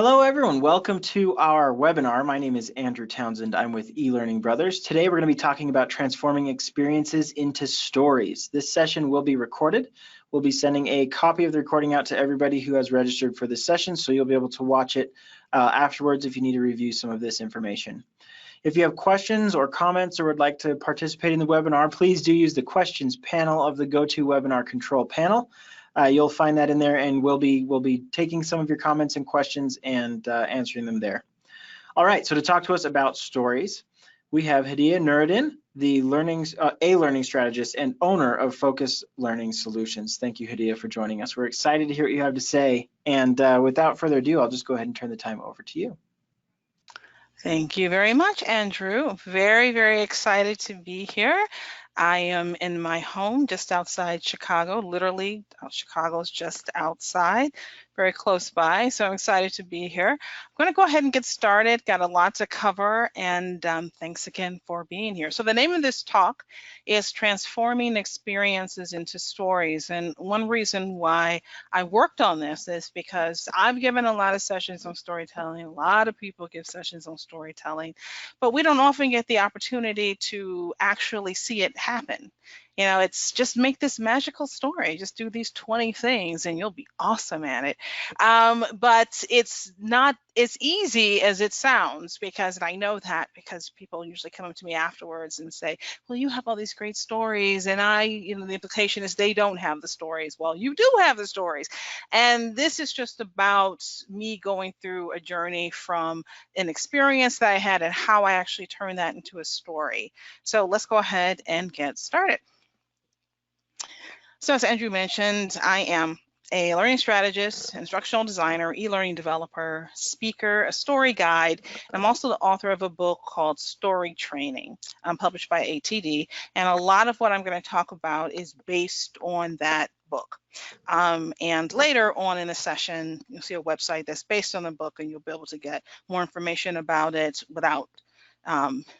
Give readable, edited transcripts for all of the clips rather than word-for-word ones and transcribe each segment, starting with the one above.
Hello everyone, welcome to our webinar. My name is Andrew Townsend. I'm with eLearning Brothers. Today we're going to be talking about transforming experiences into stories. This session will be recorded. We'll be sending a copy of the recording out to everybody who has registered for this session, so you'll be able to watch it afterwards if you need to review some of this information. If you have questions or comments or would like to participate in the webinar, please do use the questions panel of the GoToWebinar control panel. You'll find that in there, and we'll be taking some of your comments and questions and answering them there. All right, so to talk to us about stories, we have Hadiya Nuriddin, the learning strategist and owner of Focus Learning Solutions. Thank you, Hadiya, for joining us. We're excited to hear what you have to say. And without further ado, I'll just go ahead and turn the time over to you. Thank you very much, Andrew. Very, very excited to be here. I am in my home just outside Chicago. Literally, Chicago's just outside, very close by. So I'm excited to be here. I'm going to go ahead and get started. Got a lot to cover, and thanks again for being here. So the name of this talk is Transforming Experiences into Stories. And one reason why I worked on this is because I've given a lot of sessions on storytelling. A lot of people give sessions on storytelling, but we don't often get the opportunity to actually see it happen. You know, it's just make this magical story, just do these 20 things and you'll be awesome at it. But it's not as easy as it sounds, because I know that because people usually come up to me afterwards and say, well, you have all these great stories, and the implication is they don't have the stories. Well, you do have the stories. And this is just about me going through a journey from an experience that I had and how I actually turned that into a story. So let's go ahead and get started. So as Andrew mentioned, I am a learning strategist, instructional designer, e-learning developer, speaker, a story guide. I'm also the author of a book called Storytraining, published by ATD. And a lot of what I'm going to talk about is based on that book. And later on in the session, you'll see a website that's based on the book, and you'll be able to get more information about it without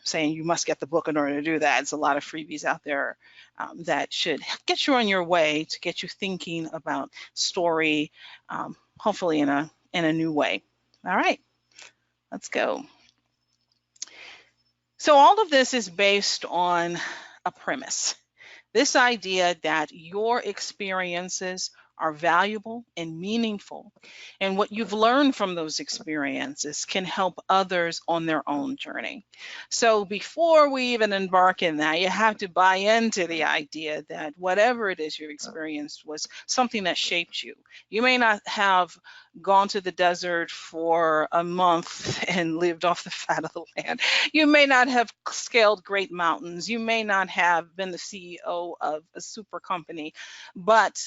saying you must get the book in order to do that. There's a lot of freebies out there that should get you on your way to get you thinking about story, hopefully in a new way. All right, let's go. So all of this is based on a premise. This idea that your experiences are valuable and meaningful, and what you've learned from those experiences can help others on their own journey. So before we even embark in that, you have to buy into the idea that whatever it is you've experienced was something that shaped you. You may not have gone to the desert for a month and lived off the fat of the land. You may not have scaled great mountains. You may not have been the CEO of a super company, but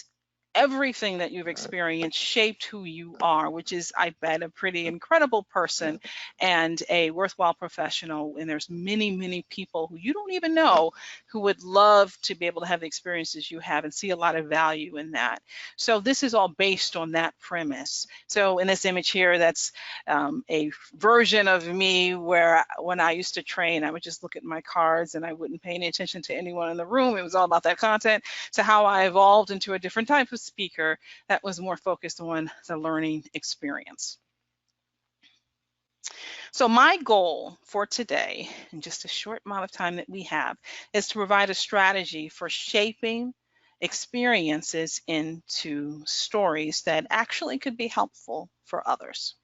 everything that you've experienced shaped who you are, which is, I bet, a pretty incredible person and a worthwhile professional. And there's many, many people who you don't even know who would love to be able to have the experiences you have and see a lot of value in that. So this is all based on that premise. So in this image here, that's a version of me where when I used to train, I would just look at my cards and I wouldn't pay any attention to anyone in the room. It was all about that content. So how I evolved into a different type of speaker that was more focused on the learning experience. So my goal for today, in just a short amount of time that we have, is to provide a strategy for shaping experiences into stories that actually could be helpful for others.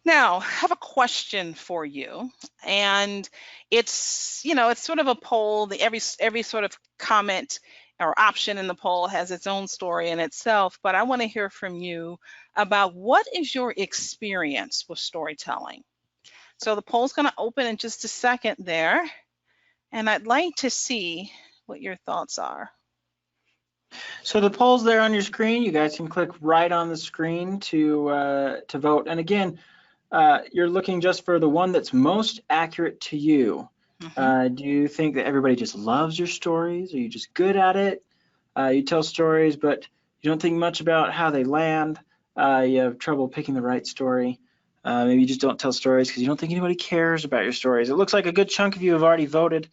Now, I have a question for you, and it's, it's sort of a poll. Every sort of comment or option in the poll has its own story in itself, but I want to hear from you about what is your experience with storytelling. So the poll's going to open in just a second there, and I'd like to see what your thoughts are. So the poll's there on your screen. You guys can click right on the screen to vote. And again, you're looking just for the one that's most accurate to you. Do you think that everybody just loves your stories? Are you just good at it? You tell stories, but you don't think much about how they land. You have trouble picking the right story. Maybe you just don't tell stories because you don't think anybody cares about your stories. It looks like a good chunk of you have already voted.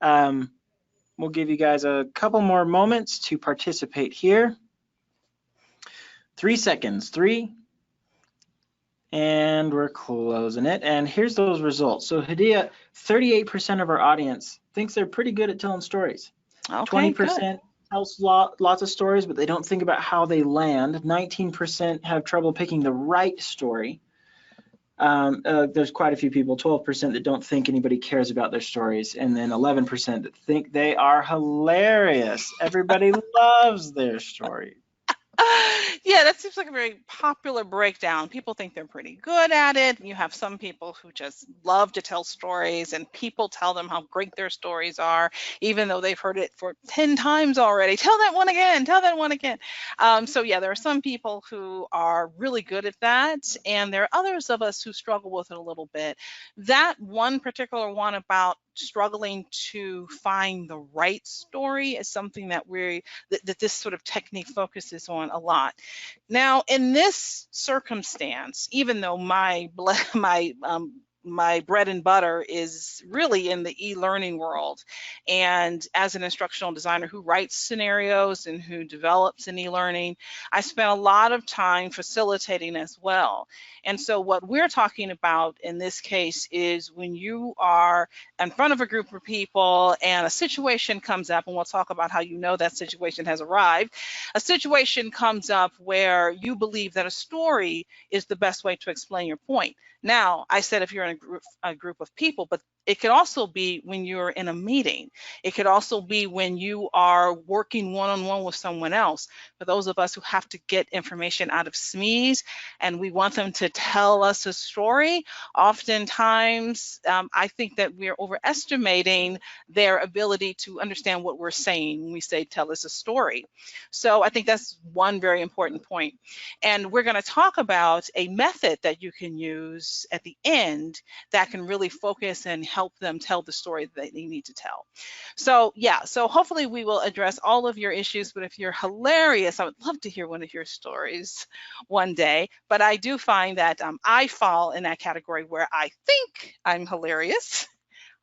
We'll give you guys a couple more moments to participate here. 3 seconds. 3. And we're closing it. And here's those results. So Hadiya, 38% of our audience thinks they're pretty good at telling stories. Okay, good. 20% tells lots of stories, but they don't think about how they land. 19% have trouble picking the right story. There's quite a few people, 12% that don't think anybody cares about their stories, and then 11% that think they are hilarious. Everybody loves their stories. Yeah, that seems like a very popular breakdown. People think they're pretty good at it. You have some people who just love to tell stories, and people tell them how great their stories are, even though they've heard it for 10 times already. Tell that one again, tell that one again. So yeah, there are some people who are really good at that, and there are others of us who struggle with it a little bit. That one particular one about struggling to find the right story is something that that this sort of technique focuses on a lot. Now, in this circumstance, even though my bread and butter is really in the e-learning world, and as an instructional designer who writes scenarios and who develops in e-learning, I spent a lot of time facilitating as well. And so what we're talking about in this case is when you are in front of a group of people and a situation comes up, and we'll talk about how you know that situation has arrived. A situation comes up where you believe that a story is the best way to explain your point. Now, I said if you're in a group of people, but it could also be when you're in a meeting. It could also be when you are working one-on-one with someone else. For those of us who have to get information out of SMEs and we want them to tell us a story, oftentimes I think that we're overestimating their ability to understand what we're saying when we say tell us a story. So I think that's one very important point. And we're going to talk about a method that you can use at the end that can really focus and help them tell the story that they need to tell. So yeah, so hopefully we will address all of your issues, but if you're hilarious, I would love to hear one of your stories one day. But I do find that I fall in that category where I think I'm hilarious.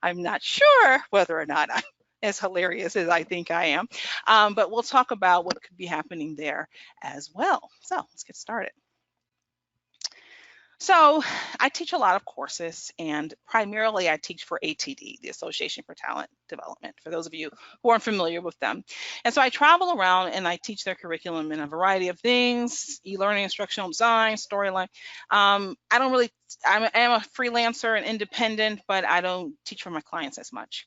I'm not sure whether or not I'm as hilarious as I think I am, but we'll talk about what could be happening there as well. So let's get started. So I teach a lot of courses, and primarily I teach for ATD, the Association for Talent Development, for those of you who aren't familiar with them. And so I travel around and I teach their curriculum in a variety of things: e-learning, instructional design, storyline. I am a freelancer and independent, but I don't teach for my clients as much.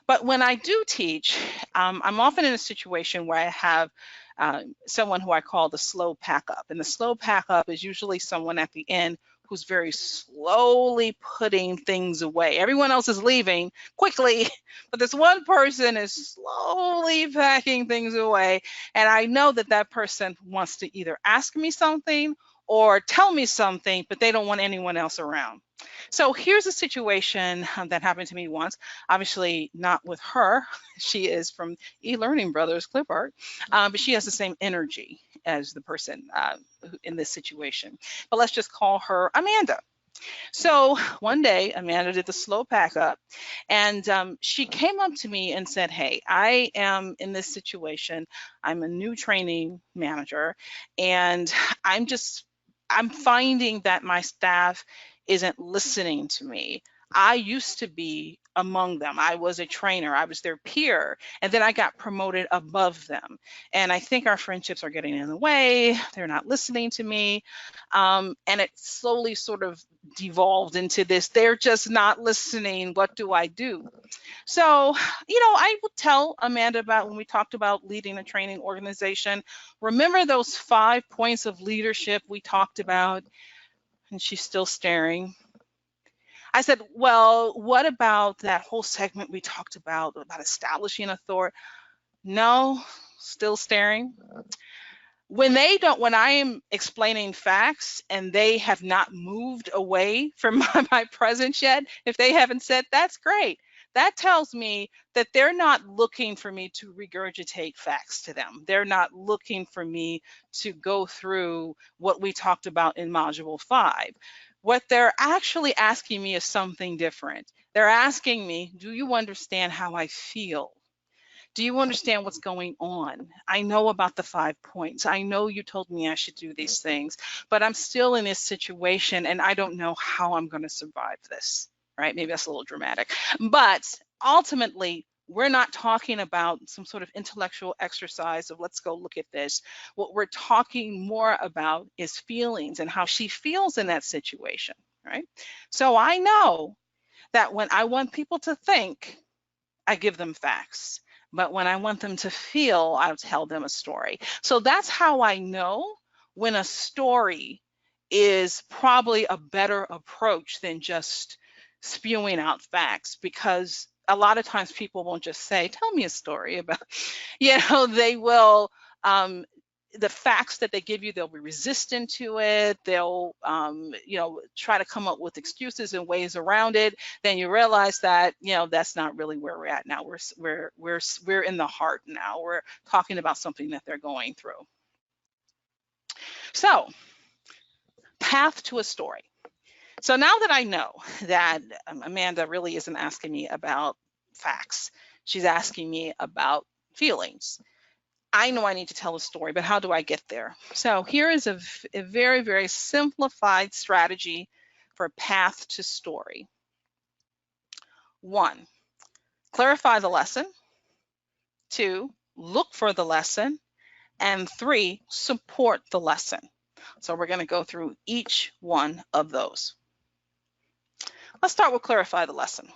But when I do teach, I'm often in a situation where I have someone who I call the slow pack up. And the slow pack up is usually someone at the end who's very slowly putting things away. Everyone else is leaving quickly, but this one person is slowly packing things away. And I know that that person wants to either ask me something or tell me something, but they don't want anyone else around. So here's a situation that happened to me once. Obviously not with her. She is from e-learning brothers, clip art, but she has the same energy as the person in this situation. But let's just call her Amanda. So one day, Amanda did the slow pack up, and she came up to me and said, "Hey, I am in this situation. I'm a new training manager, and I'm finding that my staff isn't listening to me. I used to be among them. I was a trainer. I was their peer. And then I got promoted above them. And I think our friendships are getting in the way. They're not listening to me. And it slowly sort of devolved into this. They're just not listening. What do I do?" So, I would tell Amanda about when we talked about leading a training organization. Remember those 5 points of leadership we talked about? And she's still staring. I said, "Well, what about that whole segment we talked about establishing authority?" No, still staring. When I am explaining facts and they have not moved away from my presence yet, if they haven't said, "That's great," that tells me that they're not looking for me to regurgitate facts to them. They're not looking for me to go through what we talked about in Module 5. What they're actually asking me is something different. They're asking me, "Do you understand how I feel? Do you understand what's going on? I know about the 5 points. I know you told me I should do these things, but I'm still in this situation and I don't know how I'm going to survive this, right? Maybe that's a little dramatic, but ultimately, we're not talking about some sort of intellectual exercise of let's go look at this. What we're talking more about is feelings and how she feels in that situation, right? So I know that when I want people to think, I give them facts. But when I want them to feel, I'll tell them a story. So that's how I know when a story is probably a better approach than just spewing out facts, because a lot of times people won't just say, tell me a story about, they will, the facts that they give you, they'll be resistant to it. They'll, try to come up with excuses and ways around it. Then you realize that, that's not really where we're at now. We're in the heart now. We're talking about something that they're going through. So, path to a story. So now that I know that Amanda really isn't asking me about facts, she's asking me about feelings. I know I need to tell a story, but how do I get there? So here is a very, very simplified strategy for path to story. 1, clarify the lesson. 2, look for the lesson. And 3, support the lesson. So we're going to go through each one of those. Let's start with clarify the lesson.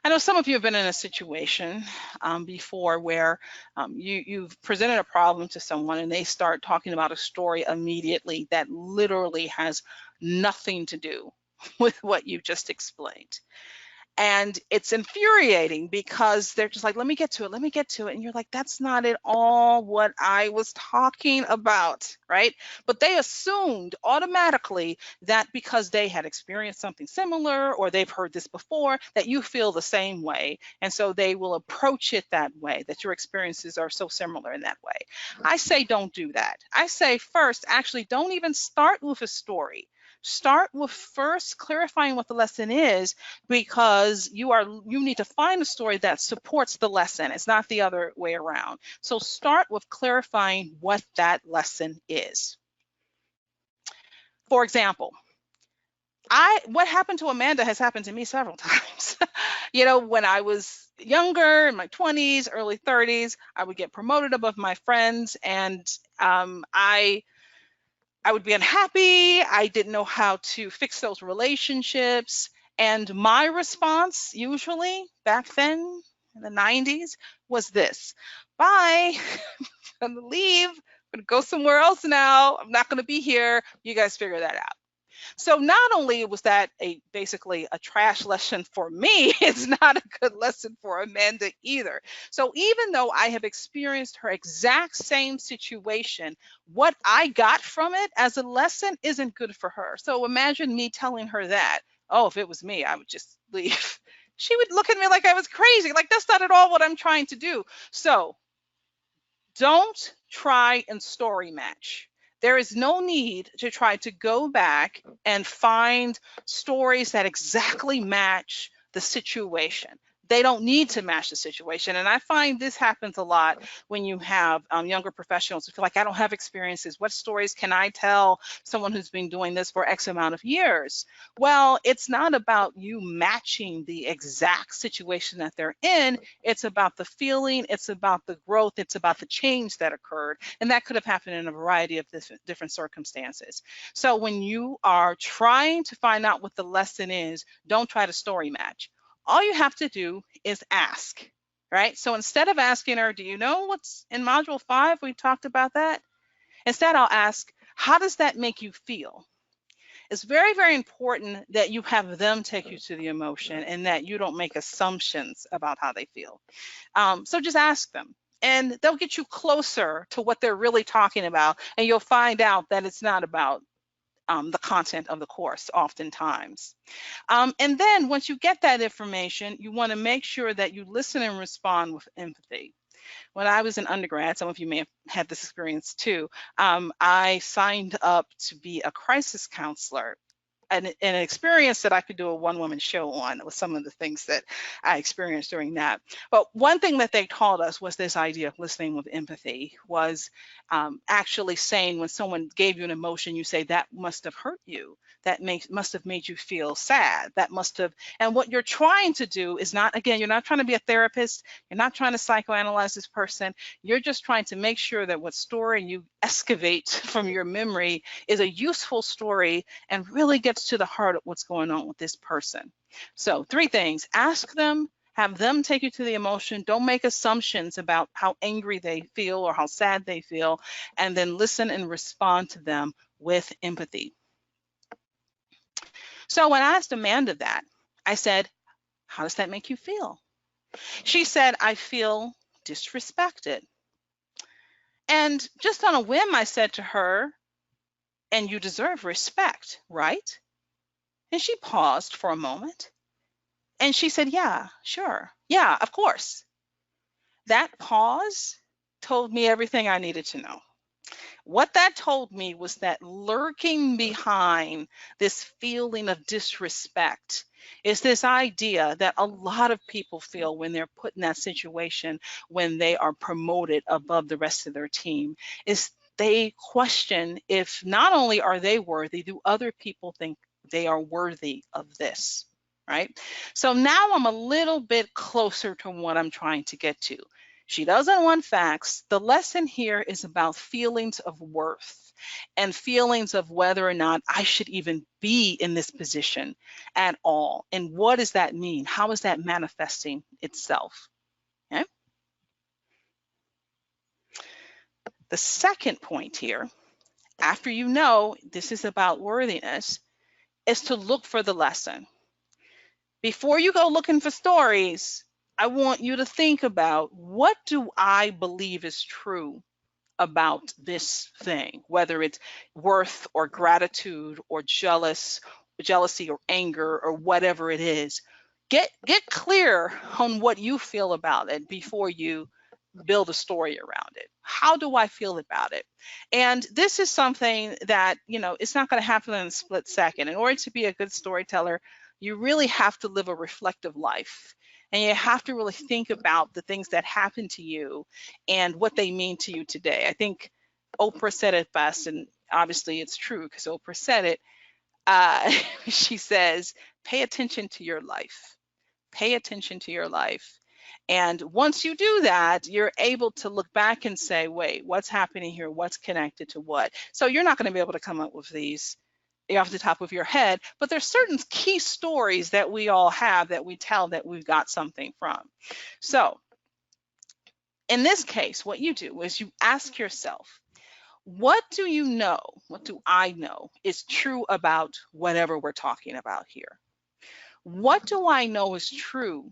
I know some of you have been in a situation before where you've presented a problem to someone and they start talking about a story immediately that literally has nothing to do with what you just explained. And it's infuriating because they're just like, let me get to it. And you're like, that's not at all what I was talking about, right? But they assumed automatically that because they had experienced something similar or they've heard this before, that you feel the same way. And so they will approach it that way, that your experiences are so similar in that way. I say don't do that. I say first, actually, don't even start with a story. Start with first clarifying what the lesson is, because you need to find a story that supports the lesson. It's not the other way around. So start with clarifying what that lesson is. For example, what happened to Amanda has happened to me several times. When I was younger, in my 20s, early 30s, I would get promoted above my friends, and I would be unhappy. I didn't know how to fix those relationships. And my response, usually back then in the 90s, was this: bye, I'm gonna leave, I'm gonna go somewhere else now. I'm not gonna be here. You guys figure that out. So not only was that basically a trash lesson for me, it's not a good lesson for Amanda either. So even though I have experienced her exact same situation, what I got from it as a lesson isn't good for her. So imagine me telling her that, oh, if it was me, I would just leave. She would look at me like I was crazy. Like, that's not at all what I'm trying to do. So don't try and story match. There is no need to try to go back and find stories that exactly match the situation. They don't need to match the situation. And I find this happens a lot when you have younger professionals who feel like, I don't have experiences. What stories can I tell someone who's been doing this for X amount of years? Well, it's not about you matching the exact situation that they're in. It's about the feeling, it's about the growth, it's about the change that occurred. And that could have happened in a variety of different circumstances. So when you are trying to find out what the lesson is, don't try to story match. All you have to do is ask, right? So instead of asking her, do you know what's in module 5? We talked about that. Instead, I'll ask, how does that make you feel? It's very, very important that you have them take you to the emotion and that you don't make assumptions about how they feel. So just ask them, and they'll get you closer to what they're really talking about, and you'll find out that it's not about the content of the course oftentimes. And then once you get that information, you want to make sure that you listen and respond with empathy. When I was an undergrad, some of you may have had this experience too, I signed up to be a crisis counselor. an experience that I could do a one-woman show on with some of the things that I experienced during that. But one thing that they taught us was this idea of listening with empathy, was actually saying when someone gave you an emotion, you say, that must have hurt you. That must have made you feel sad. That must have, and what you're trying to do is not, again, you're not trying to be a therapist. You're not trying to psychoanalyze this person. You're just trying to make sure that what story you excavate from your memory is a useful story and really gets to the heart of what's going on with this person. So 3 things: ask them, have them take you to the emotion. Don't make assumptions about how angry they feel or how sad they feel, and then listen and respond to them with empathy. So when I asked Amanda that, I said, how does that make you feel? She said, I feel disrespected. And just on a whim, I said to her, and you deserve respect, right? And she paused for a moment. And she said, yeah, sure. Yeah, of course. That pause told me everything I needed to know. What that told me was that lurking behind this feeling of disrespect is this idea that a lot of people feel when they're put in that situation, when they are promoted above the rest of their team, is they question if not only are they worthy, do other people think they are worthy of this, right? So now I'm a little bit closer to what I'm trying to get to. She doesn't want facts. The lesson here is about feelings of worth and feelings of whether or not I should even be in this position at all. And what does that mean? How is that manifesting itself? Okay. The second point here, after you know this is about worthiness, is to look for the lesson. Before you go looking for stories, I want you to think about, what do I believe is true about this thing, whether it's worth or gratitude or jealousy or anger or whatever it is. Get clear on what you feel about it before you build a story around it. How do I feel about it? And this is something that, it's not going to happen in a split second. In order to be a good storyteller, you really have to live a reflective life. And you have to really think about the things that happen to you and what they mean to you today. I think Oprah said it best, and obviously it's true because Oprah said it. She says, pay attention to your life. Pay attention to your life. And once you do that, you're able to look back and say, wait, what's happening here? What's connected to what? So you're not going to be able to come up with these off the top of your head, but there's certain key stories that we all have that we tell that we've got something from. So in this case, what you do is you ask yourself, what do you know? What do I know is true about whatever we're talking about here? What do I know is true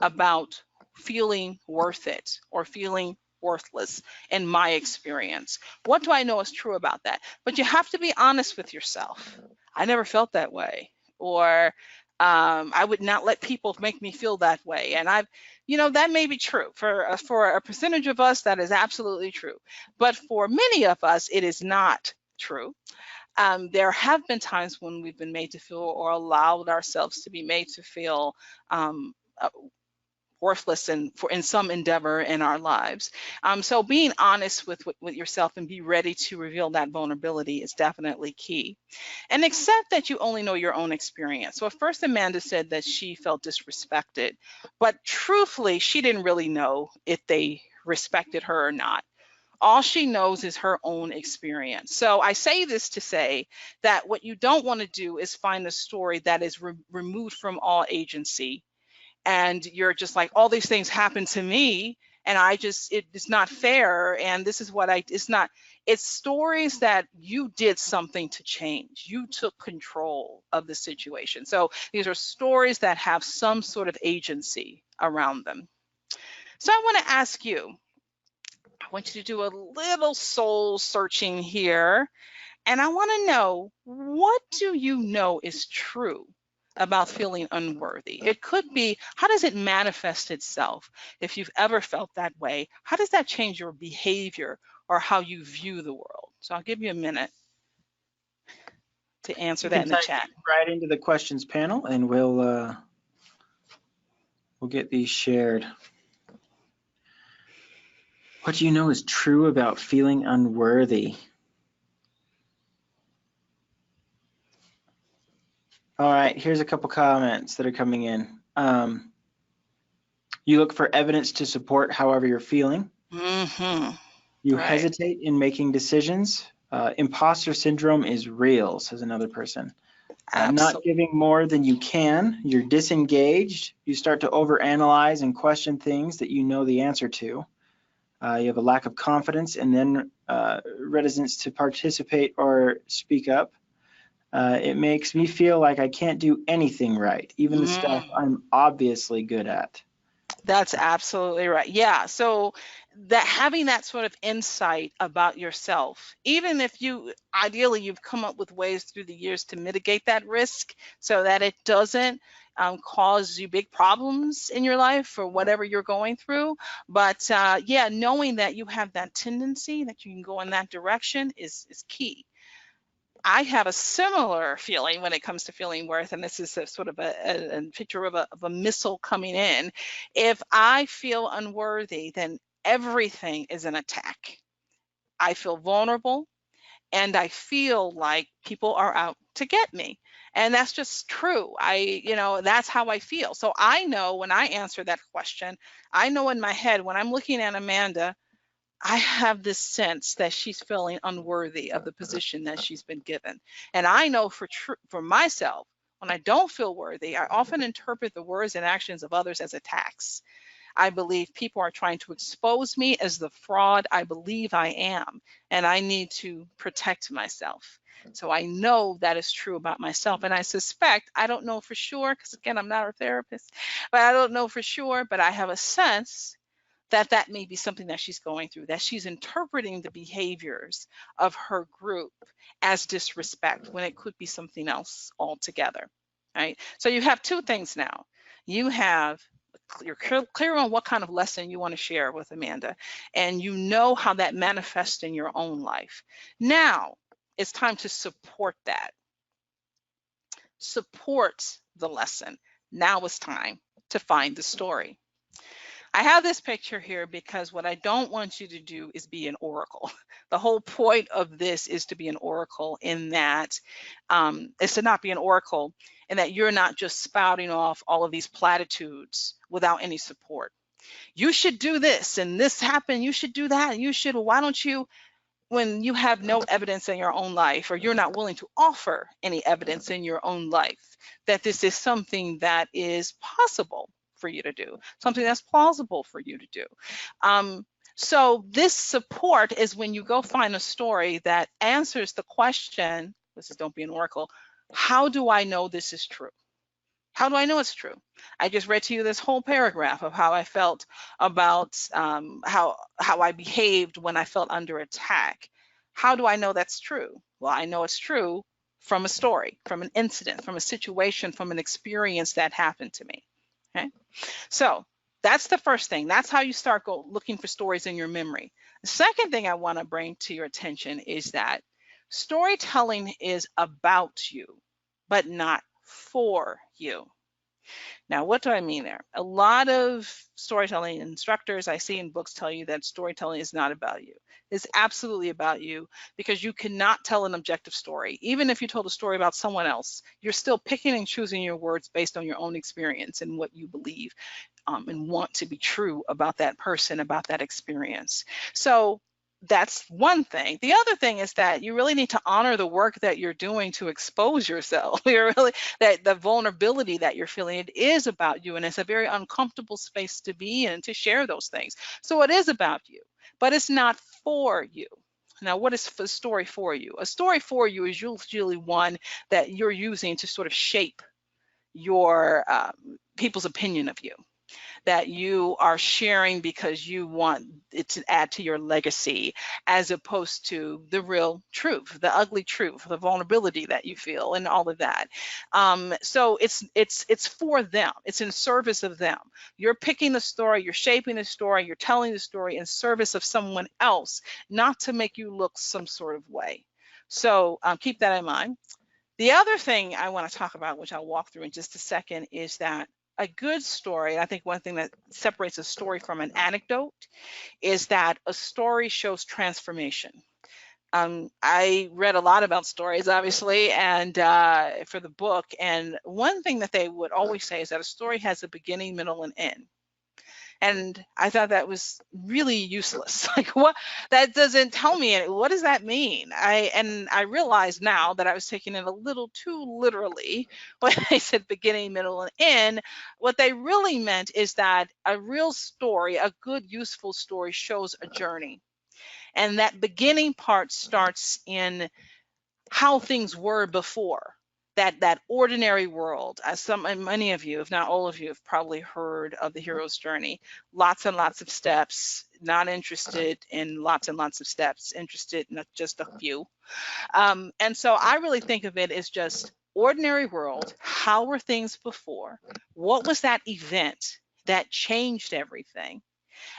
about feeling worth it or feeling worthless in my experience? What do I know is true about that? But you have to be honest with yourself. I never felt that way, or I would not let people make me feel that way. And that may be true for a percentage of us. That is absolutely true. But for many of us, it is not true. There have been times when we've been made to feel, or allowed ourselves to be made to feel worthless in some endeavor in our lives. So being honest with yourself and be ready to reveal that vulnerability is definitely key. And accept that you only know your own experience. So at first Amanda said that she felt disrespected, but truthfully, she didn't really know if they respected her or not. All she knows is her own experience. So I say this to say that what you don't want to do is find a story that is removed from all agency, and you're just like, all these things happen to me and it's not fair, and this is what it's stories that you did something to change. You took control of the situation. So these are stories that have some sort of agency around them. So I want to ask you, I want you to do a little soul searching here, and I want to know, what do you know is true about feeling unworthy? It could be, how does it manifest itself? If you've ever felt that way, how does that change your behavior or how you view the world? So I'll give you a minute. to answer You that can in the type chat. right into the questions panel, and we'll get these shared. What do you know is true about feeling unworthy? All right, here's a couple comments that are coming in. You look for evidence to support however you're feeling. Mm-hmm. You Right. hesitate in making decisions. Imposter syndrome is real, says another person. Not giving more than you can. You're disengaged. You start to overanalyze and question things that you know the answer to. You have a lack of confidence and then reticence to participate or speak up. It makes me feel like I can't do anything right, even the stuff I'm obviously good at. That's absolutely right. Yeah. So that having that sort of insight about yourself, even if you ideally you've come up with ways through the years to mitigate that risk so that it doesn't cause you big problems in your life or whatever you're going through. But yeah, knowing that you have that tendency that you can go in that direction is key. I have a similar feeling when it comes to feeling worth, and this is a sort of a picture of a missile coming in. If I feel unworthy, then everything is an attack. I feel vulnerable, and I feel like people are out to get me. And that's just true. That's how I feel. So I know when I answer that question, I know in my head when I'm looking at Amanda, I have this sense that she's feeling unworthy of the position that she's been given. And I know for myself, when I don't feel worthy, I often interpret the words and actions of others as attacks. I believe people are trying to expose me as the fraud I believe I am, and I need to protect myself. So I know that is true about myself, and I suspect, I don't know for sure, because again, I'm not a therapist, but I don't know for sure, but I have a sense that may be something that she's going through, that she's interpreting the behaviors of her group as disrespect when it could be something else altogether, right? So you have two things now. You're clear on what kind of lesson you want to share with Amanda, and you know how that manifests in your own life. Now it's time to support that. Support the lesson. Now it's time to find the story. I have this picture here because what I don't want you to do is be an oracle. The whole point of this is to be an oracle in that is to not be an oracle and that you're not just spouting off all of these platitudes without any support. You should do this and this happened, you should do that, and you should, why don't you, when you have no evidence in your own life or you're not willing to offer any evidence in your own life that this is something that is possible for you to do, something that's plausible for you to do. So this support is when you go find a story that answers the question, this is don't be an oracle, how do I know this is true? How do I know it's true? I just read to you this whole paragraph of how I felt about how I behaved when I felt under attack. How do I know that's true? Well, I know it's true from a story, from an incident, from a situation, from an experience that happened to me. Okay, so that's the first thing. That's how you start looking for stories in your memory. The second thing I want to bring to your attention is that storytelling is about you, but not for you. Now, what do I mean there? A lot of storytelling instructors I see in books tell you that storytelling is not about you. It's absolutely about you because you cannot tell an objective story. Even if you told a story about someone else, you're still picking and choosing your words based on your own experience and what you believe and want to be true about that person, about that experience. So that's one thing. The other thing is that you really need to honor the work that you're doing to expose yourself. You're really, that the vulnerability that you're feeling, it is about you, and it's a very uncomfortable space to be in to share those things. So it is about you, but it's not for you. Now, what is a story for you? A story for you is usually one that you're using to sort of shape your people's opinion of you, that you are sharing because you want it to add to your legacy, as opposed to the real truth, the ugly truth, the vulnerability that you feel, and all of that. So it's for them. It's in service of them. You're picking the story, you're shaping the story, you're telling the story in service of someone else, not to make you look some sort of way. So keep that in mind. The other thing I want to talk about, which I'll walk through in just a second, is that a good story, I think one thing that separates a story from an anecdote is that a story shows transformation. I read a lot about stories, obviously, and for the book, and one thing that they would always say is that a story has a beginning, middle, and end. And I thought that was really useless. Like, what? That doesn't tell me anything. What does that mean? I realize now that I was taking it a little too literally when I said beginning, middle, and end. What they really meant is that a real story, a good, useful story, shows a journey. And that beginning part starts in how things were before. That ordinary world. As many of you, if not all of you, have probably heard of the hero's journey. Lots and lots of steps, not interested in lots and lots of steps, interested in just a few. And so I really think of it as just ordinary world. How were things before? What was that event that changed everything?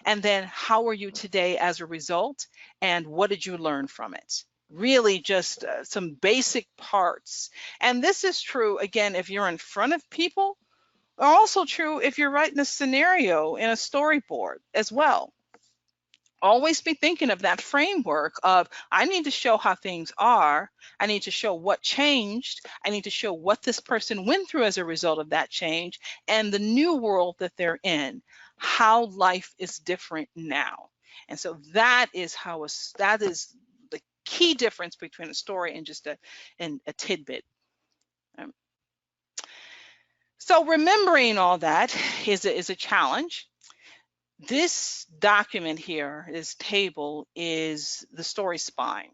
And then how are you today as a result? And what did you learn from it? Really just some basic parts. And this is true, again, if you're in front of people, also true if you're writing a scenario in a storyboard as well. Always be thinking of that framework of, I need to show how things are. I need to show what changed. I need to show what this person went through as a result of that change and the new world that they're in, how life is different now. And so that is the key difference between a story and just a tidbit. So remembering all that is a challenge. This document here, this table, is the story spine.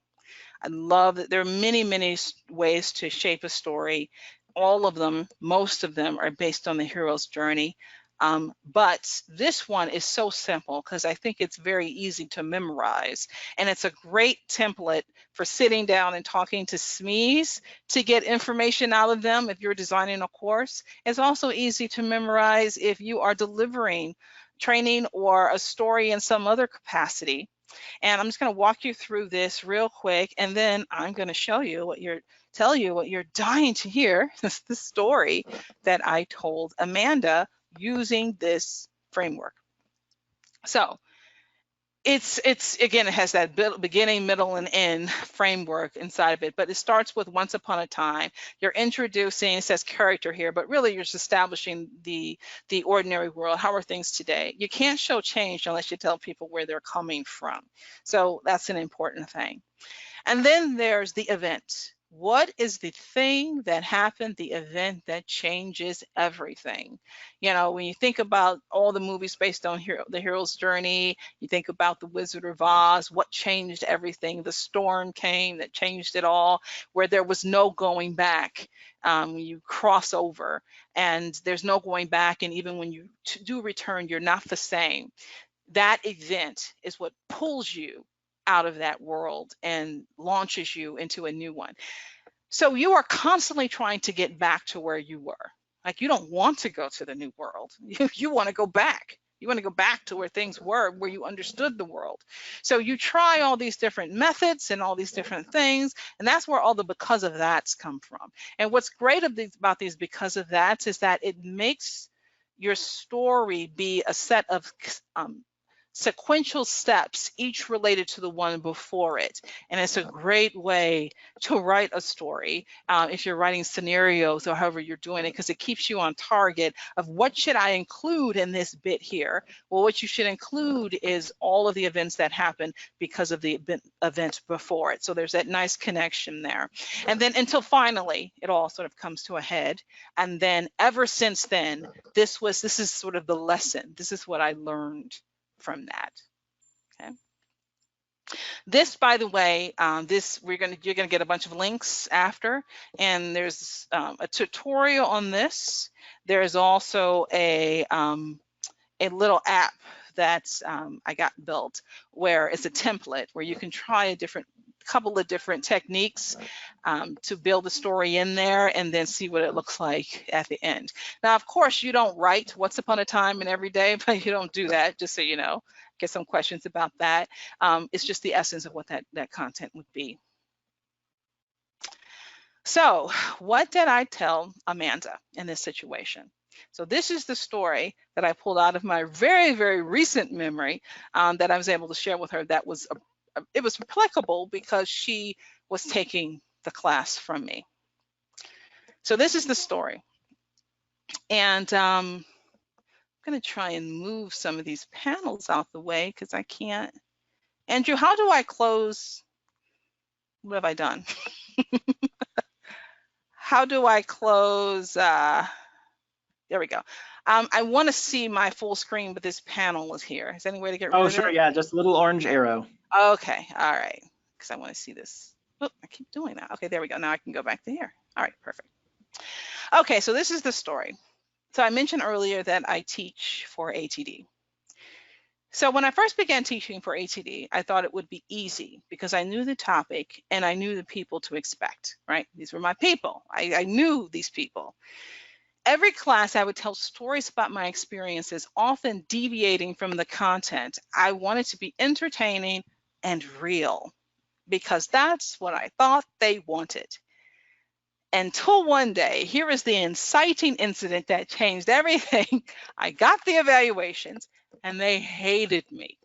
I love that there are many, many ways to shape a story. All of them, most of them, are based on the hero's journey. But this one is so simple because I think it's very easy to memorize. And it's a great template for sitting down and talking to SMEs to get information out of them if you're designing a course. It's also easy to memorize if you are delivering training or a story in some other capacity. And I'm just going to walk you through this real quick, and then I'm going to tell you what you're dying to hear. This the story that I told Amanda using this framework. So it's again, it has that beginning, middle, and end framework inside of it, but it starts with once upon a time. You're introducing, it says character here, but really you're just establishing the ordinary world. How are things today? You can't show change unless you tell people where they're coming from. So that's an important thing. And then there's the event. What is the thing that happened, the event that changes everything? You know, when you think about all the movies based on the hero's journey, you think about the Wizard of Oz, what changed everything? The storm came that changed it all, where there was no going back. You cross over and there's no going back. And even when you do return, you're not the same. That event is what pulls you out of that world and launches you into a new one. So you are constantly trying to get back to where you were. Like, you don't want to go to the new world. You want to go back. You want to go back to where things were, where you understood the world. So you try all these different methods and all these different things, and that's where all the because of that's come from. And what's great about these because of that's is that it makes your story be a set of sequential steps, each related to the one before it. And it's a great way to write a story if you're writing scenarios or however you're doing it, because it keeps you on target of what should I include in this bit here. Well, what you should include is all of the events that happen because of the event before it. So there's that nice connection there. And then until finally it all sort of comes to a head. And then ever since then, this is sort of the lesson. This is what I learned from that. Okay. This, by the way, you're gonna get a bunch of links after, and there's a tutorial on this. There's also a little app that I got built where it's a template where you can try a couple of different techniques to build a story in there and then see what it looks like at the end. Now, of course, you don't write once upon a time and every day, but you don't do that, just so you know. Get some questions about that. It's just the essence of what that content would be. So what did I tell Amanda in this situation? So this is the story that I pulled out of my very, very recent memory that I was able to share with her. That was, it was applicable because she was taking the class from me. So this is the story. And I'm going to try and move some of these panels out the way because I can't. Andrew, how do I close? What have I done? How do I close? There we go. I want to see my full screen, but this panel is here. Is there any way to get rid Oh, of sure. it? Yeah, just a little orange arrow. Okay, all right. Because I want to see this. Oh, I keep doing that. Okay, there we go. Now I can go back to here. All right, perfect. Okay, so this is the story. So I mentioned earlier that I teach for ATD. So when I first began teaching for ATD, I thought it would be easy because I knew the topic and I knew the people to expect, right? These were my people. I knew these people. Every class, I would tell stories about my experiences, often deviating from the content. I wanted to be entertaining and real because that's what I thought they wanted. Until one day, here is the inciting incident that changed everything. I got the evaluations and they hated me.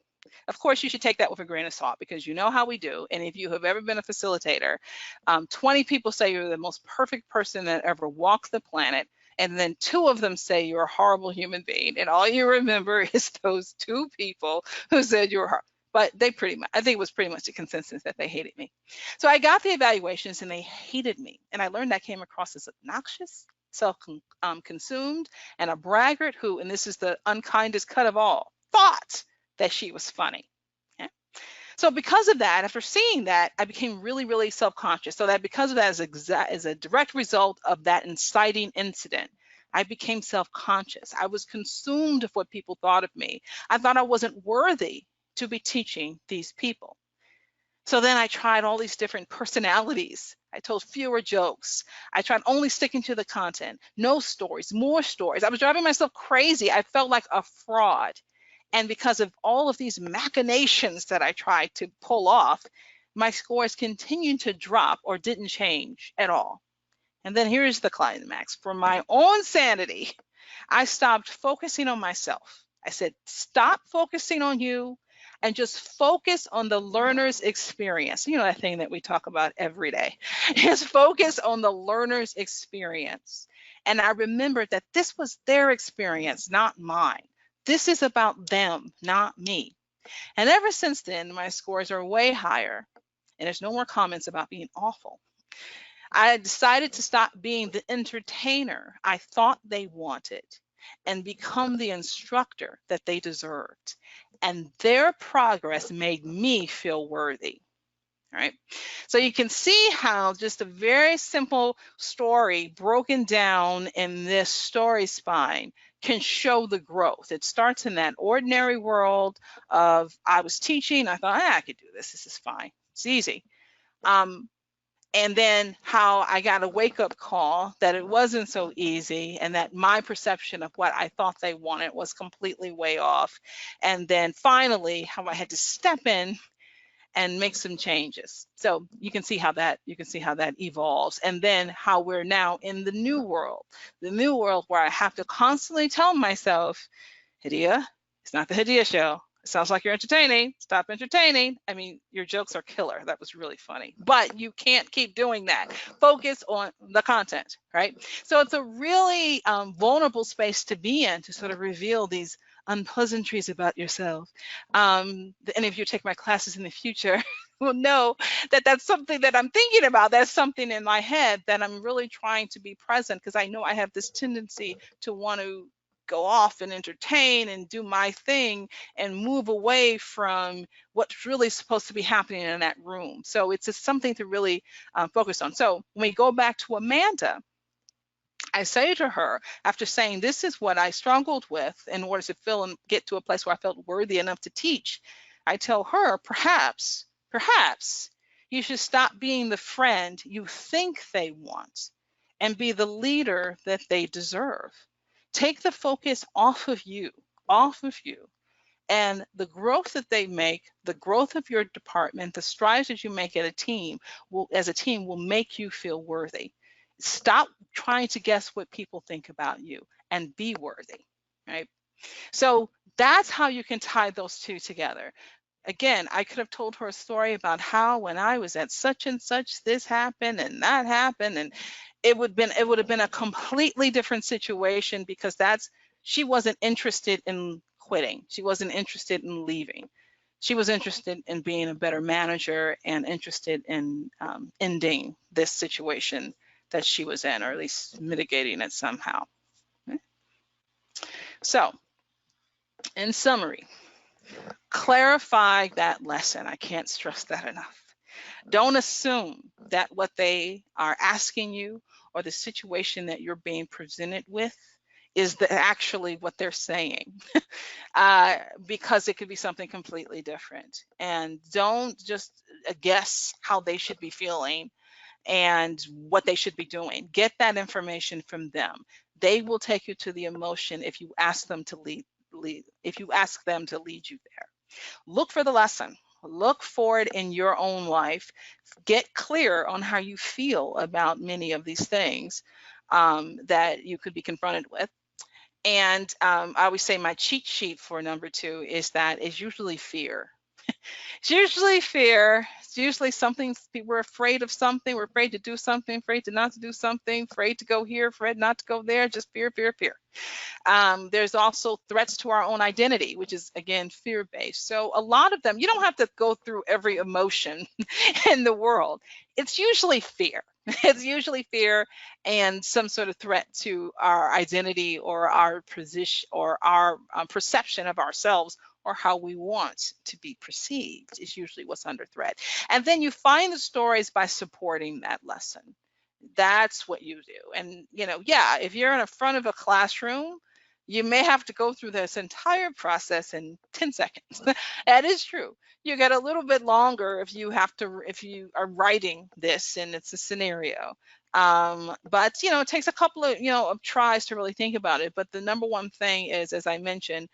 Of course, you should take that with a grain of salt because you know how we do. And if you have ever been a facilitator, 20 people say you're the most perfect person that ever walked the planet. And then 2 of them say you're a horrible human being. And all you remember is those 2 people who said you were horrible. But they pretty much, I think it was pretty much a consensus that they hated me. So I got the evaluations and they hated me. And I learned I came across as obnoxious, self-consumed, and a braggart who, and this is the unkindest cut of all, thought that she was funny. Okay? So because of that, after seeing that, I became really, really self-conscious. So that because of that, as a direct result of that inciting incident, I became self-conscious. I was consumed with what people thought of me. I thought I wasn't worthy to be teaching these people. So then I tried all these different personalities. I told fewer jokes. I tried only sticking to the content. No stories, more stories. I was driving myself crazy. I felt like a fraud. And because of all of these machinations that I tried to pull off, my scores continued to drop or didn't change at all. And then here's the climax. For my own sanity, I stopped focusing on myself. I said, stop focusing on you and just focus on the learner's experience. You know, that thing that we talk about every day. Just focus on the learner's experience. And I remembered that this was their experience, not mine. This is about them, not me. And ever since then, my scores are way higher. And there's no more comments about being awful. I decided to stop being the entertainer I thought they wanted and become the instructor that they deserved. And their progress made me feel worthy. All right. So you can see how just a very simple story broken down in this story spine can show the growth. It starts in that ordinary world of I was teaching, I thought, I could do this. This is fine. It's easy. And then how I got a wake-up call that it wasn't so easy and that my perception of what I thought they wanted was completely way off. And then finally how I had to step in and make some changes. So you can see how that evolves. And then how we're now in the new world where I have to constantly tell myself, Hadiya, it's not the Hadiya show. It sounds like you're entertaining. Stop entertaining. I mean, your jokes are killer. That was really funny. But you can't keep doing that. Focus on the content, right? So it's a really vulnerable space to be in to sort of reveal these unpleasantries about yourself. And if you take my classes in the future, will know that that's something that I'm thinking about. That's something in my head that I'm really trying to be present because I know I have this tendency to want to go off and entertain and do my thing and move away from what's really supposed to be happening in that room. So it's just something to really focus on. So when we go back to Amanda, I say to her, after saying this is what I struggled with in order to feel and get to a place where I felt worthy enough to teach, I tell her, perhaps you should stop being the friend you think they want and be the leader that they deserve. Take the focus off of you, And the growth that they make, the growth of your department, the strides that you make as a team will make you feel worthy. Stop trying to guess what people think about you and be worthy, right? So that's how you can tie those two together. Again, I could have told her a story about how when I was at such and such, this happened and that happened, and it would have been a completely different situation, because she wasn't interested in quitting. She wasn't interested in leaving. She was interested in being a better manager and interested in ending this situation that she was in, or at least mitigating it somehow. Okay. So, in summary, clarify that lesson. I can't stress that enough. Don't assume that what they are asking you or the situation that you're being presented with is actually what they're saying, because it could be something completely different. And don't just guess how they should be feeling and what they should be doing. Get that information from them. They will take you to the emotion if you ask them to lead if you ask them to lead you there. Look for the lesson. Look for it in your own life. Get clear on how you feel about many of these things that you could be confronted with. And I always say my cheat sheet for number 2 is usually fear. It's usually fear. It's usually something, we're afraid of something. We're afraid to do something, afraid to not to do something, afraid to go here, afraid not to go there, just fear, fear, fear. There's also threats to our own identity, which is, again, fear-based. So a lot of them, you don't have to go through every emotion in the world. It's usually fear. It's usually fear and some sort of threat to our identity or our position or our perception of ourselves, or how we want to be perceived is usually what's under threat. And then you find the stories by supporting that lesson. That's what you do. And, yeah, if you're in the front of a classroom, you may have to go through this entire process in 10 seconds. That is true. You get a little bit longer if you are writing this and it's a scenario. But, it takes a couple of tries to really think about it. But the number one thing is, as I mentioned,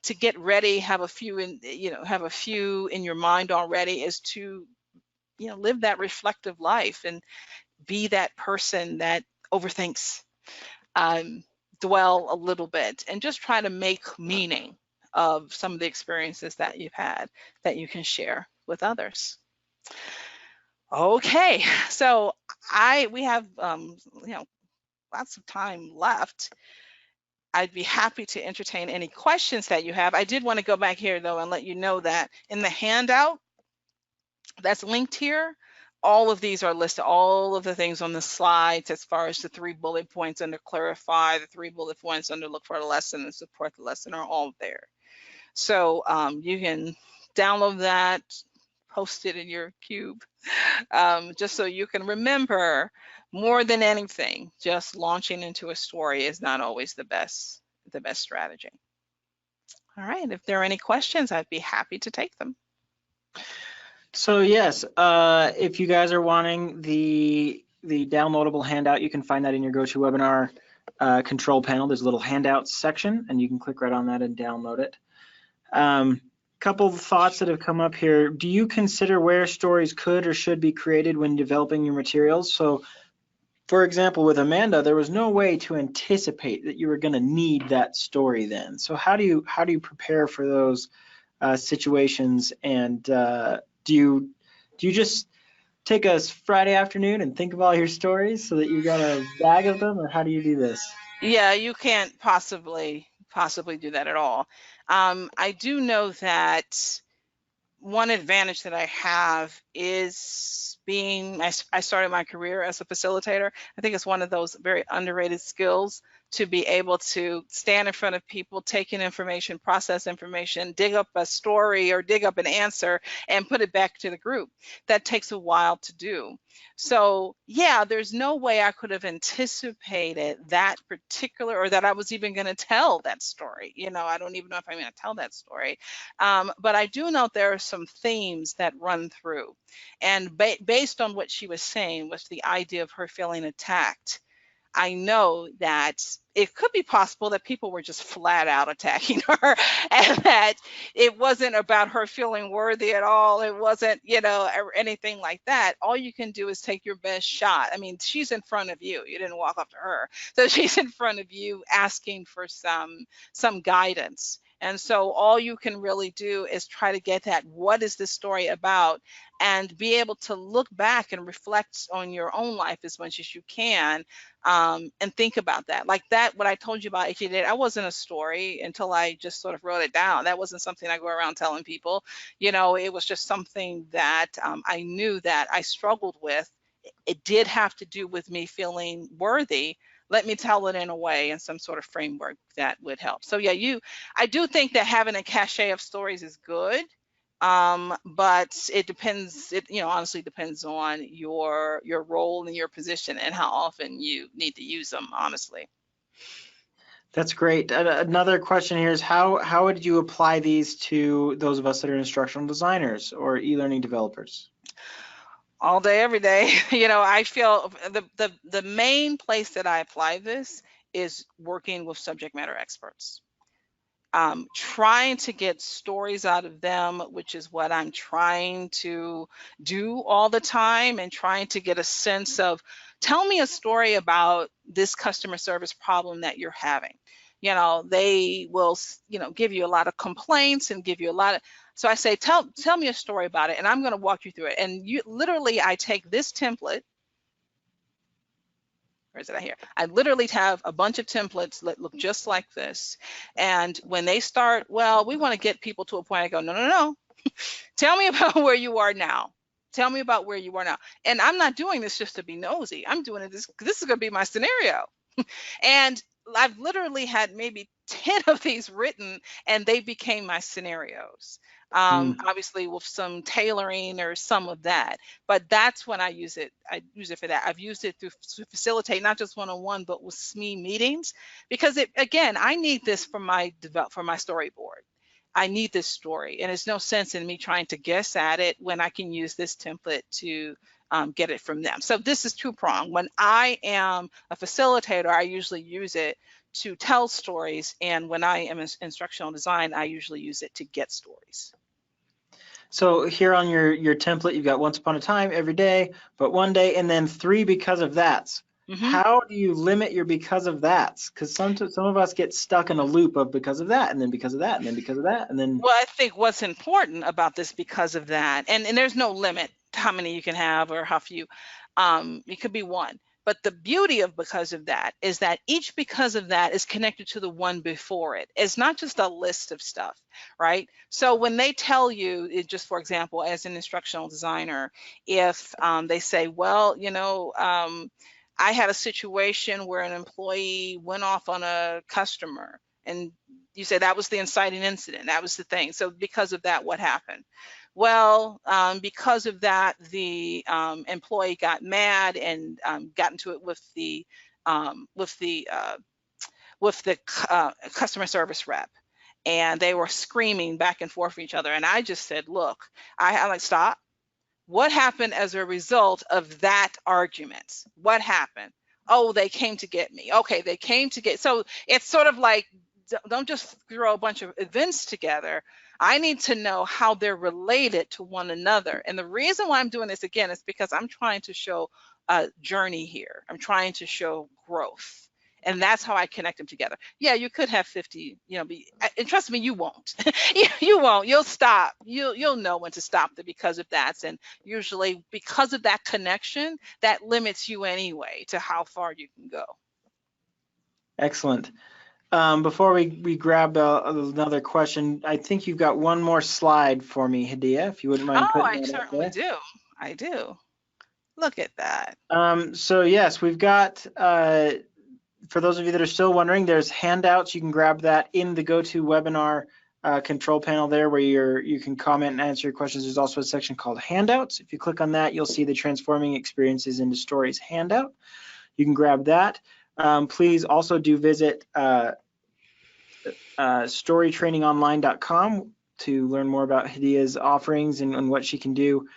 to get ready, have a few in your mind already, is to live that reflective life and be that person that overthinks, dwell a little bit, and just try to make meaning of some of the experiences that you've had that you can share with others. Okay, so we have lots of time left. I'd be happy to entertain any questions that you have. I did want to go back here, though, and let you know that in the handout that's linked here, all of these are listed, all of the things on the slides, as far as the 3 bullet points under clarify, the 3 bullet points under look for the lesson and support the lesson, are all there. So you can download that, post it in your cube, just so you can remember. More than anything, just launching into a story is not always the best strategy. All right, if there are any questions, I'd be happy to take them. So yes, if you guys are wanting the downloadable handout, you can find that in your GoToWebinar control panel. There's a little handouts section, and you can click right on that and download it. Couple of thoughts that have come up here. Do you consider where stories could or should be created when developing your materials? So, for example, with Amanda, there was no way to anticipate that you were going to need that story then. So how do you prepare for those situations? And do you just take a Friday afternoon and think of all your stories so that you got a bag of them, or how do you do this? Yeah, you can't possibly do that at all. I do know that one advantage that I have is I started my career as a facilitator. I think it's one of those very underrated skills, to be able to stand in front of people, take in information, process information, dig up a story or dig up an answer and put it back to the group. That takes a while to do. So yeah, there's no way I could have anticipated that particular, or that I was even going to tell that story. I don't even know if I'm going to tell that story. But I do know there are some themes that run through. And based on what she was saying, was the idea of her feeling attacked. I know that it could be possible that people were just flat out attacking her and that it wasn't about her feeling worthy at all. It wasn't, or anything like that. All you can do is take your best shot. I mean, she's in front of you. You didn't walk up to her. So she's in front of you asking for some guidance. And so all you can really do is try to get that, what is this story about? And be able to look back and reflect on your own life as much as you can, and think about that. Like that, what I told you about HDD, I wasn't a story until I just sort of wrote it down. That wasn't something I go around telling people. It was just something that I knew that I struggled with. It did have to do with me feeling worthy. Let me tell it in a way, in some sort of framework that would help. So yeah, I do think that having a cache of stories is good. But it depends, honestly depends on your role and your position and how often you need to use them, honestly. That's great. Another question here is how would you apply these to those of us that are instructional designers or e-learning developers? All day, every day. I feel the main place that I apply this is working with subject matter experts. Trying to get stories out of them, which is what I'm trying to do all the time, and trying to get a sense of, tell me a story about this customer service problem that you're having. They will, give you a lot of complaints and give you a lot of, so I say, tell me a story about it, and I'm going to walk you through it. And literally, I take this template. Or is it out here? I literally have a bunch of templates that look just like this. And when they start, well, we want to get people to a point, I go, no, no, no. Tell me about where you are now. Tell me about where you are now. And I'm not doing this just to be nosy. I'm doing it this is going to be my scenario. And I've literally had maybe 10 of these written, and they became my scenarios. Obviously with some tailoring or some of that, but that's when I use it. I use it for that. I've used it to facilitate not just one-on-one, but with SME meetings, because again, I need this for my storyboard. I need this story, and there's no sense in me trying to guess at it when I can use this template to get it from them. So this is two-pronged. When I am a facilitator, I usually use it to tell stories, and when I am in instructional design, I usually use it to get stories. So here on your template, you've got once upon a time, every day, but one day, and then 3 because of that's. How do you limit your because of that's? Because some of us get stuck in a loop of because of that, and then because of that, and then because of that, and then. Well, I think what's important about this because of that, and there's no limit to how many you can have or how few. It could be one. But the beauty of because of that is that each because of that is connected to the one before it. It's not just a list of stuff, right? So when they tell you, just for example, as an instructional designer, if they say, well, I had a situation where an employee went off on a customer, and you say that was the inciting incident, that was the thing. So because of that, what happened? Well, because of that, the employee got mad and got into it with the customer service rep, and they were screaming back and forth for each other. And I just said, look, I'm like, stop. What happened as a result of that argument? What happened? Oh, they came to get me. Okay, they came to get. So it's sort of like, don't just throw a bunch of events together. I need to know how they're related to one another. And the reason why I'm doing this again is because I'm trying to show a journey here. I'm trying to show growth. And that's how I connect them together. Yeah, you could have 50, and trust me, you won't. You won't. You'll stop. You'll know when to stop the because of that. And usually because of that connection, that limits you anyway to how far you can go. Excellent. Before we grab another question, I think you've got one more slide for me, Hadiya, if you wouldn't mind putting that up there. I certainly do. I do. Look at that. So yes, we've got, for those of you that are still wondering, there's handouts. You can grab that in the GoToWebinar control panel there where you can comment and answer your questions. There's also a section called handouts. If you click on that, you'll see the Transforming Experiences into Stories handout. You can grab that. Please also do visit storytrainingonline.com to learn more about Hadiya's offerings and what she can do.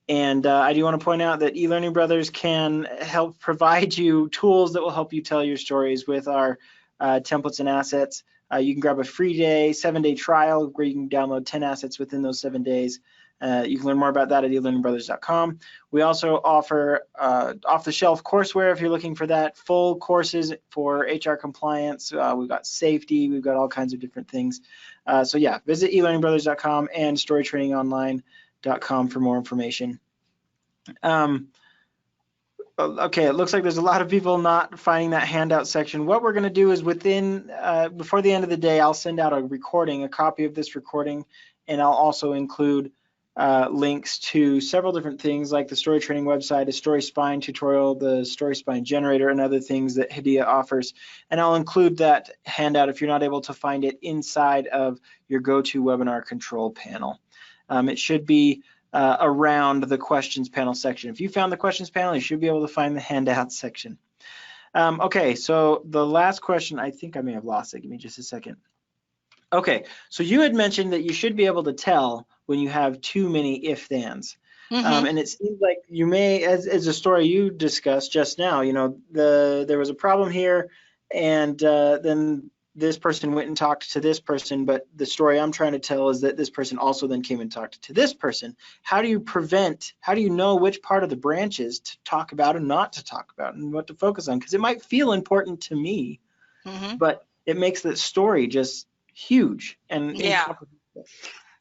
And I do want to point out that eLearning Brothers can help provide you tools that will help you tell your stories with our templates and assets. You can grab a free 7-day trial where you can download 10 assets within those 7 days. You can learn more about that at elearningbrothers.com. We also offer off-the-shelf courseware if you're looking for that, full courses for HR compliance. We've got safety, we've got all kinds of different things. So yeah, visit elearningbrothers.com and storytrainingonline.com for more information. Okay, it looks like there's a lot of people not finding that handout section. What we're going to do is before the end of the day, I'll send out a copy of this recording, and I'll also include links to several different things like the Story Training website, a Story Spine tutorial, the Story Spine generator, and other things that Hadiya offers. And I'll include that handout if you're not able to find it inside of your GoToWebinar control panel. It should be around the questions panel section. If you found the questions panel, you should be able to find the handouts section. Okay, so the last question, I think I may have lost it. Give me just a second. Okay, so you had mentioned that you should be able to tell when you have too many if-thens. And it seems like you may, as a story you discussed just now, there was a problem here, and then this person went and talked to this person, but the story I'm trying to tell is that this person also then came and talked to this person. How do you know which part of the branches to talk about and not to talk about and what to focus on? Because it might feel important to me, but it makes the story just huge and incomprehensible.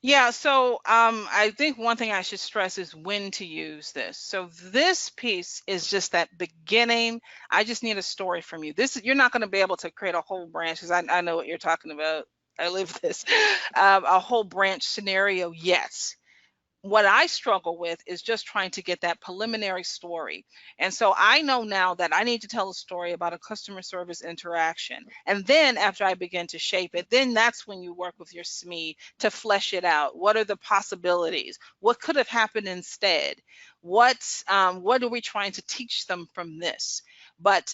Yeah, so I think one thing I should stress is when to use this. So this piece is just that beginning. I just need a story from you. You're not going to be able to create a whole branch, because I know what you're talking about. I live this, a whole branch scenario, yes. What I struggle with is just trying to get that preliminary story. And so I know now that I need to tell a story about a customer service interaction. And then after I begin to shape it, then that's when you work with your SME to flesh it out. What are the possibilities? What could have happened instead? What are we trying to teach them from this? But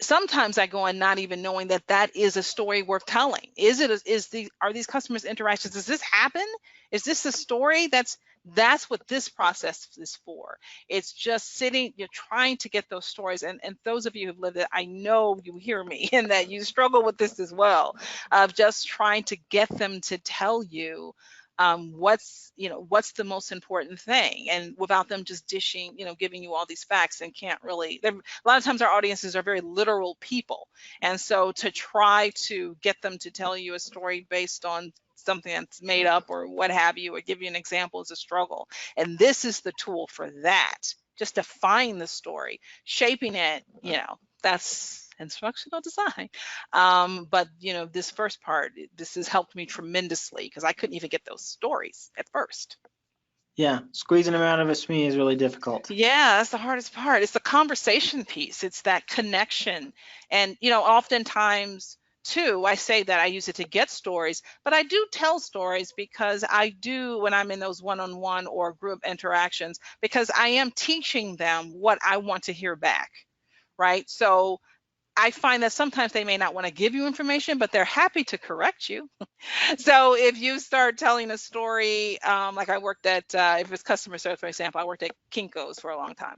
sometimes I go on not even knowing that that is a story worth telling. Are these customers interactions? Does this happen? Is this a story? That's what this process is for. It's just sitting, you're trying to get those stories. And those of you who've lived it, I know you hear me and that you struggle with this as well, of just trying to get them to tell you what's the most important thing, and without them just dishing, giving you all these facts and can't really. A lot of times our audiences are very literal people, and so to try to get them to tell you a story based on something that's made up or what have you, or give you an example, is a struggle. And this is the tool for that, just to find the story, shaping it, that's instructional design. But this first part, this has helped me tremendously, because I couldn't even get those stories at first. Yeah, squeezing them out of a SME is really difficult. Yeah, that's the hardest part. It's the conversation piece. It's that connection. And oftentimes too, I say that I use it to get stories, but I do tell stories because I do, when I'm in those one-on-one or group interactions, because I am teaching them what I want to hear back, right? So I find that sometimes they may not want to give you information, but they're happy to correct you. So if you start telling a story, like I worked at, if it's customer service, for example, I worked at Kinko's for a long time.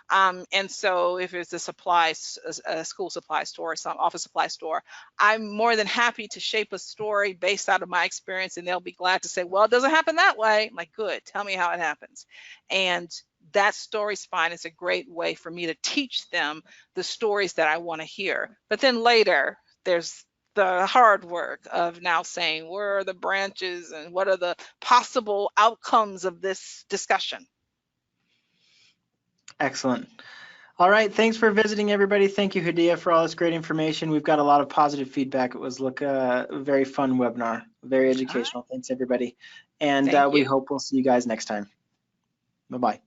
And so if it's a school supply store or some office supply store, I'm more than happy to shape a story based out of my experience, and they'll be glad to say, well, it doesn't happen that way. I'm like, good, tell me how it happens. And that story spine is a great way for me to teach them the stories that I want to hear. But then later, there's the hard work of now saying, where are the branches and what are the possible outcomes of this discussion? Excellent. All right, thanks for visiting, everybody. Thank you, Hadiya, for all this great information. We've got a lot of positive feedback. It was a very fun webinar, very educational. Thanks, everybody. And we hope we'll see you guys next time. Bye-bye.